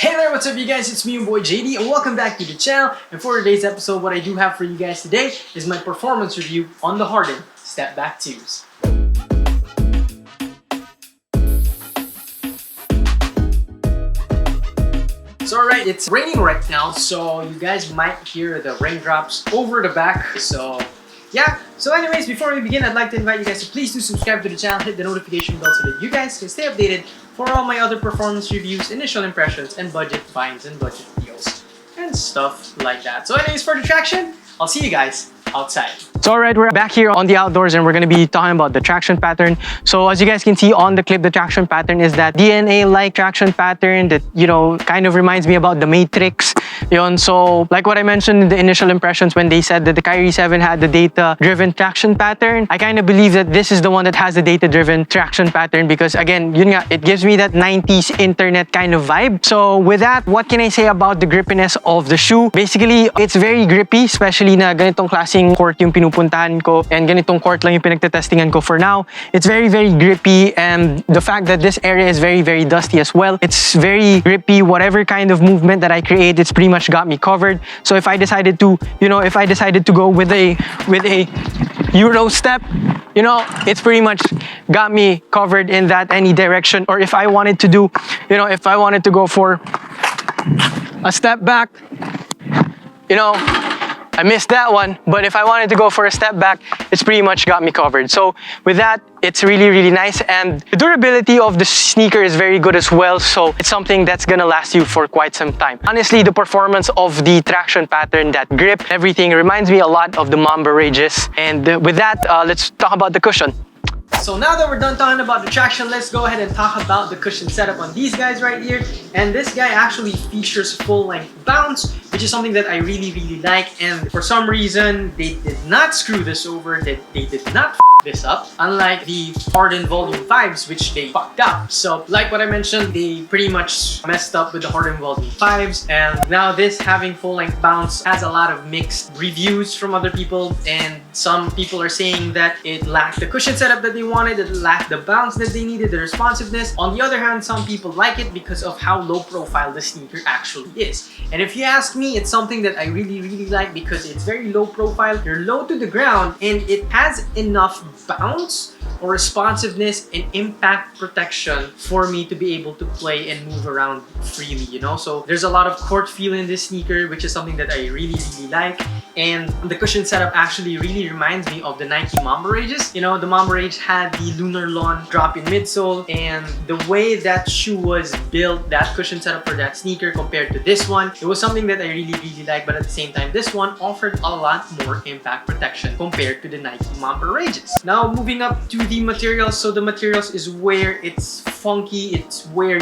Hey there, what's up you guys? It's me, your boy JD, and welcome back to the channel. And for today's episode, what I do have for you guys today is my performance review on the Harden Stepback 2s. So alright, it's raining right now, so you guys might hear the raindrops over the back. So yeah, so anyways, before we begin, I'd like to invite you guys to please do subscribe to the channel, hit the notification bell so that you guys can stay updated for all my other performance reviews, initial impressions, and budget finds and budget deals and stuff like that. So anyways, for the traction, I'll see you guys outside. So alright, we're back here on the outdoors and we're going to be talking about the traction pattern. So as you guys can see on the clip, the traction pattern is that DNA-like traction pattern that, you know, kind of reminds me about the Matrix. Yun. So like what I mentioned in the initial impressions when they said that the Kyrie 7 had the data-driven traction pattern, I kind of believe that this is the one that has the data-driven traction pattern because again, yun nga, it gives me that 90s internet kind of vibe. So with that, what can I say about the grippiness of the shoe? Basically, it's very grippy, especially na ganitong klaseng court yung pinupuntahan ko and ganitong court lang yung pinagtetestingan ko for now. It's very, very grippy, and the fact that this area is very, very dusty as well. It's very grippy. Whatever kind of movement that I create, it's pretty much got me covered. So if I decided to, go with a Euro step, you know, it's pretty much got me covered in that any direction. Or if I wanted to do, if I wanted to go for a step back, I missed that one, but if I wanted to go for a step back, it's pretty much got me covered. So with that, it's really, really nice, and the durability of the sneaker is very good as well, so it's something that's gonna last you for quite some time. Honestly, the performance of the traction pattern, that grip, everything reminds me a lot of the Mamba Rages. And with that, let's talk about the cushion. So now that we're done talking about the traction, let's go ahead and talk about the cushion setup on these guys right here. And this guy actually features full-length bounce, which is something that I really, really like. And for some reason, they did not screw this over, that they did not this up, unlike the Harden Volume 5s, which they fucked up. So like what I mentioned, they pretty much messed up with the Harden Volume 5s, and now this having full-length bounce has a lot of mixed reviews from other people, and some people are saying that it lacked the cushion setup that they wanted, it lacked the bounce that they needed, the responsiveness. On the other hand, some people like it because of how low profile the sneaker actually is. And if you ask me, it's something that I really, really like because it's very low profile, you're low to the ground, and it has enough bounce or responsiveness and impact protection for me to be able to play and move around freely, So there's a lot of court feel in this sneaker, which is something that I really, really like. And the cushion setup actually really reminds me of the Nike Mamba Rages. The Mamba Rage had the Lunar Lawn drop-in midsole, and the way that shoe was built, that cushion setup for that sneaker compared to this one, it was something that I really, really like. But at the same time, this one offered a lot more impact protection compared to the Nike Mamba Rages. Now moving up to the materials. So the materials is where it's funky, it's where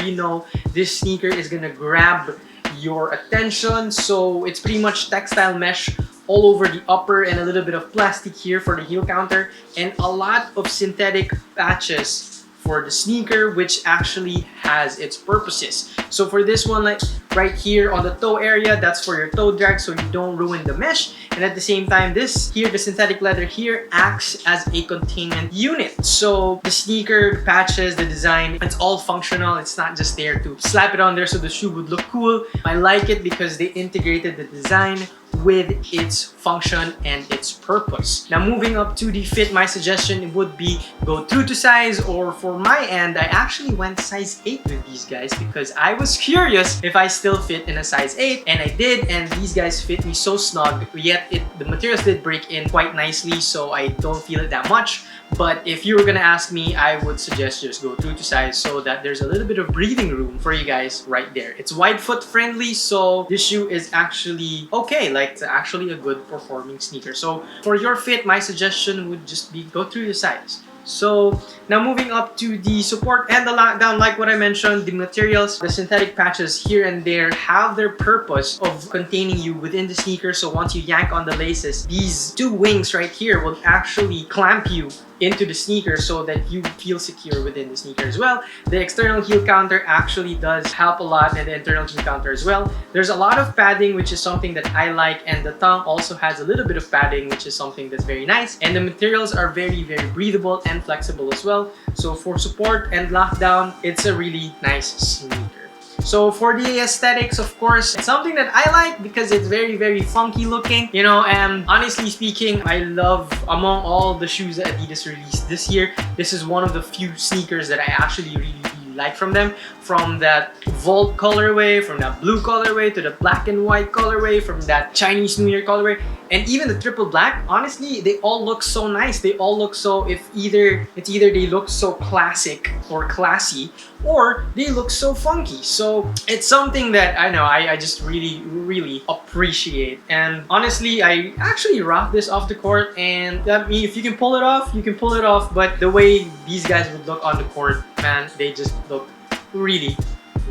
this sneaker is gonna grab your attention. So it's pretty much textile mesh all over the upper and a little bit of plastic here for the heel counter, and a lot of synthetic patches for the sneaker, which actually has its purposes. So for this one, like right here on the toe area, that's for your toe drag so you don't ruin the mesh. And at the same time, this here, the synthetic leather here, acts as a containment unit. So the sneaker, patches, the design, it's all functional. It's not just there to slap it on there so the shoe would look cool. I like it because they integrated the design with its function and its purpose. Now moving up to the fit, my suggestion would be go true to size, or for my end, I actually went size 8 with these guys because I was curious if I still fit in a size 8, and I did, and these guys fit me so snug, yet the materials did break in quite nicely, so I don't feel it that much. But if you were gonna ask me, I would suggest just go true to size so that there's a little bit of breathing room for you guys right there. It's wide foot friendly, so this shoe is actually okay. Like, it's actually a good performing sneaker. So for your fit, my suggestion would just be go through the size. So now moving up to the support and the lockdown, like what I mentioned, the materials, the synthetic patches here and there have their purpose of containing you within the sneaker. So once you yank on the laces, these two wings right here will actually clamp you into the sneaker so that you feel secure within the sneaker as well. The external heel counter actually does help a lot, and the internal heel counter as well. There's a lot of padding, which is something that I like, and the tongue also has a little bit of padding, which is something that's very nice. And the materials are very, very breathable and flexible as well. So for support and lockdown, it's a really nice sneaker. So for the aesthetics, of course, it's something that I like because it's very, very funky looking, you know, and honestly speaking, I love, among all the shoes that Adidas released this year, this is one of the few sneakers that I actually really like from them. From that Volt colorway, from that blue colorway, to the black and white colorway, from that Chinese New Year colorway, and even the triple black, honestly, they all look so nice. They all look so, it's either they look so classic or classy, or they look so funky. So it's something that I know I just really, really appreciate. And honestly, I actually rock this off the court, and I mean, if you can pull it off, you can pull it off. But the way these guys would look on the court, man, they just look really,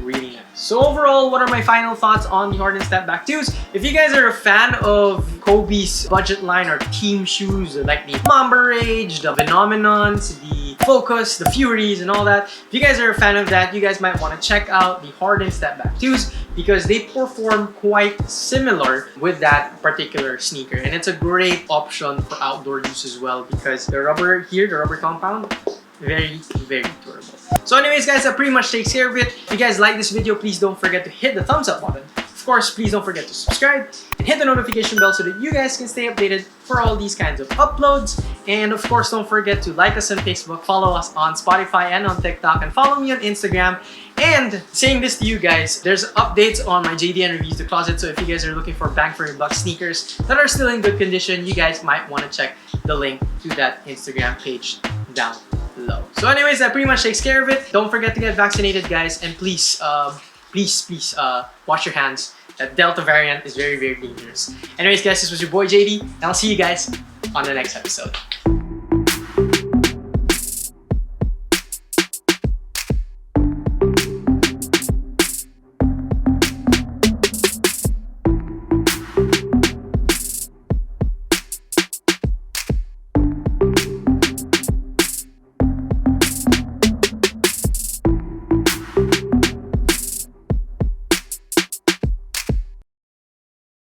really nice. So overall, what are my final thoughts on the Harden Stepback 2s? If you guys are a fan of Kobe's budget line or team shoes, like the Mamba Rage, the Phenomenons, the Focus, the Furies, and all that, if you guys are a fan of that, you guys might want to check out the Harden Stepback 2s because they perform quite similar with that particular sneaker. And it's a great option for outdoor use as well because the rubber here, the rubber compound, very, very durable. So anyways guys, that pretty much takes care of it. If you guys like this video, please don't forget to hit the thumbs up button. Of course, please don't forget to subscribe and hit the notification bell so that you guys can stay updated for all these kinds of uploads. And of course, don't forget to like us on Facebook, follow us on Spotify and on TikTok, and follow me on Instagram. And saying this to you guys, there's updates on my JDN Reviews the Closet, so if you guys are looking for bang for your buck sneakers that are still in good condition, you guys might want to check the link to that Instagram page down below. So anyways, that pretty much takes care of it. Don't forget to get vaccinated, guys, and please wash your hands. That Delta variant is very, very dangerous. Anyways guys, this was your boy JD, and I'll see you guys on the next episode.